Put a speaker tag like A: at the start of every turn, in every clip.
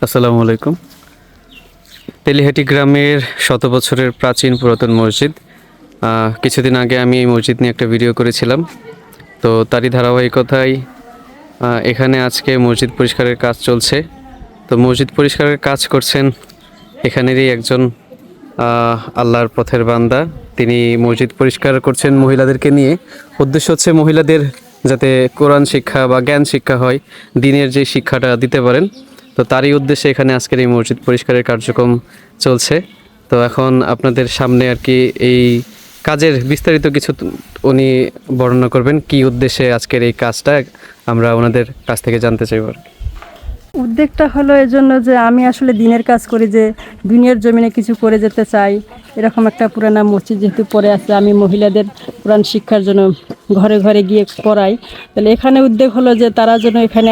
A: আসসালামু আলাইকুম। তেলিহাটি গ্রামের শত বছরের প্রাচীন পুরাতন মসজিদ। কিছুদিন আগে আমি এই মসজিদ নিয়ে একটা ভিডিও করেছিলাম, তো তারই ধারাবাহিকতায় এখানে আজকে মসজিদ পরিষ্কারের কাজ চলছে। তো মসজিদ পরিষ্কারের কাজ করছেন এখানেরই একজন আল্লাহর পথের বান্দা। তিনি মসজিদ পরিষ্কার করছেন মহিলাদেরকে নিয়ে। উদ্দেশ্য হচ্ছে মহিলাদের যাতে কোরআন শিক্ষা বা জ্ঞান শিক্ষা হয়, দিনের যে শিক্ষাটা দিতে পারেন। তো তারই উদ্দেশ্যে এখানে আজকের এই মসজিদ পরিষ্কারের কার্যক্রম চলছে। তো এখন আপনাদের সামনে আর কি এই কাজের বিস্তারিত কিছু উনি বর্ণনা করবেন, কি উদ্দেশ্যে আজকের এই কাজটা আমরা ওনাদের কাছ থেকে জানতে চাইব।
B: উদ্যোগটা হলো এজন্য যে আমি আসলে দিনের কাজ করি, যে দুনিয়ার জমিনে কিছু করে যেতে চাই। এরকম একটা পুরানা মসজিদ যেহেতু পড়ে আছে, আমি মহিলাদের কোরআন শিক্ষার জন্য ঘরে ঘরে গিয়ে পড়াই। তাহলে এখানে উদ্যোগ হলো যে তারা যেন এখানে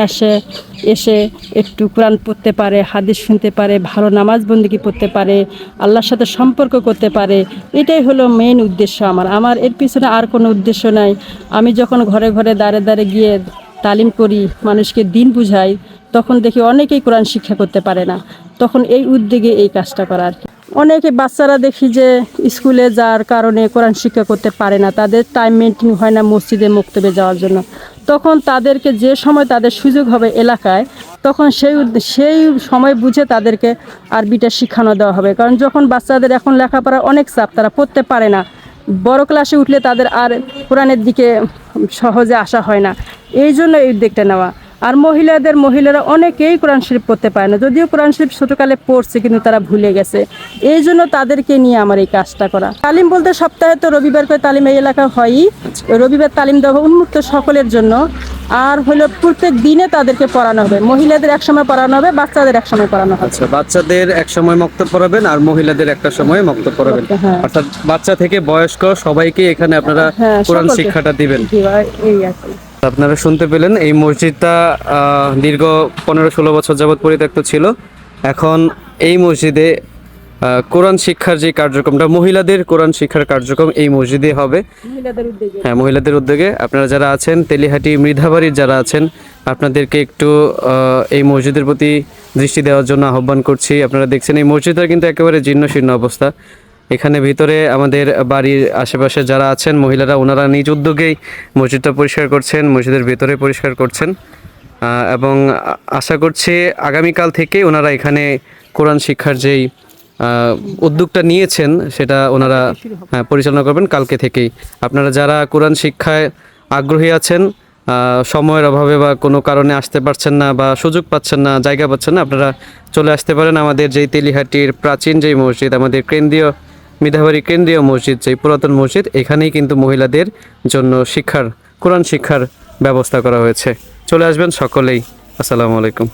B: এসে একটু কোরআন পড়তে পারে, হাদিস শুনতে পারে, ভালো নামাজ বন্দেগী পড়তে পারে, আল্লাহর সাথে সম্পর্ক করতে পারে। এটাই হলো মেইন উদ্দেশ্য আমার এর পিছনে আর কোনো উদ্দেশ্য নাই। আমি যখন ঘরে ঘরে দাঁড়ে দাঁড়ে গিয়ে তালিম করি, মানুষকে দিন বুঝাই, তখন দেখি অনেকেই কোরআন শিক্ষা করতে পারে না। তখন এই উদ্যোগে এই কাজটা করার অনেকে বাচ্চারা দেখি যে স্কুলে যাওয়ার কারণে কোরআন শিক্ষা করতে পারে না, তাদের টাইম মেনটেন হয় না মসজিদে মক্তবে যাওয়ার জন্য। তখন তাদেরকে যে সময় তাদের সুযোগ হবে এলাকায়, তখন সেই সময় বুঝে তাদেরকে আরবিটা শিখানো দেওয়া হবে। কারণ যখন বাচ্চাদের এখন লেখাপড়ার অনেক চাপ, তারা পড়তে পারে না, বড় ক্লাসে উঠলে তাদের আর কোরআনের দিকে সহজে আসা হয় না। এই জন্য এই উদ্যোগটা নেওয়া। আর মহিলারা অনেকেই কোরআন শরীফ পড়তে পারে না, যদিও কোরআন শরীফ ছোটোকালে পড়ছে কিন্তু তারা ভুলে গেছে। এই জন্য তাদেরকে নিয়ে আমার এই কাজটা করা। তালিম বলতে সপ্তাহে তো রবিবার করে তালিম এই এলাকা হয়ই। রবিবার তালিম দেওয়া উন্মুক্ত সকলের জন্য। আর হলো প্রত্যেক দিনে তাদেরকে পড়ানো হবে। মহিলাদের এক সময় পড়ানো হবে, বাচ্চাদের এক সময় পড়ানো হবে।
A: আচ্ছা, বাচ্চাদের এক সময় মক্তব পড়াবেন আর মহিলাদের একটা সময় মক্তব পড়াবেন।
B: হ্যাঁ।
A: অর্থাৎ বাচ্চা থেকে বয়স্ক সবাইকে এখানে আপনারা কোরআন শিক্ষাটা দিবেন।
B: এই আছে।
A: আপনারা শুনতে পেলেন, এই মসজিদটা দীর্ঘ 15-16 বছর যাবৎ পরিত্যক্ত ছিল। এখন এই মসজিদে কোরআন শিক্ষার যে কার্যক্রমটা, মহিলাদের কোরআন শিক্ষার কার্যক্রম এই মসজিদে হবে। হ্যাঁ, মহিলাদের উদ্যোগে। আপনারা যারা আছেন তেলিহাটি মৃধাবাড়ির যারা আছেন, আপনাদেরকে একটু এই মসজিদের প্রতি দৃষ্টি দেওয়ার জন্য আহ্বান করছি। আপনারা দেখছেন এই মসজিদটা কিন্তু একেবারে জীর্ণ শীর্ণ অবস্থা। এখানে ভিতরে আমাদের বাড়ির আশেপাশে যারা আছেন মহিলারা, ওনারা নিজ উদ্যোগেই মসজিদটা পরিষ্কার করছেন, মসজিদের ভেতরে পরিষ্কার করছেন। এবং আশা করছি আগামীকাল থেকে ওনারা এখানে কোরআন শিক্ষার যেই উদ্যোগটা নিয়েছেন সেটা ওনারা পরিচালনা করবেন কালকে থেকেই। আপনারা যারা কোরআন শিক্ষায় আগ্রহী আছেন, সময়ের অভাবে বা কোনো কারণে আসতে পারছেন না বা সুযোগ পাচ্ছেন না, জায়গা পাচ্ছেন না, আপনারা চলে আসতে পারেন আমাদের যেই তেলিহাটির প্রাচীন যেই মসজিদ, আমাদের মৃধাবাড়ি কেন্দ্রীয় মসজিদ, যেই পুরাতন মসজিদ, এখানেই কিন্তু মহিলাদের জন্য কোরআন শিক্ষার ব্যবস্থা করা হয়েছে। চলে আসবেন সকলেই। আসসালামু আলাইকুম।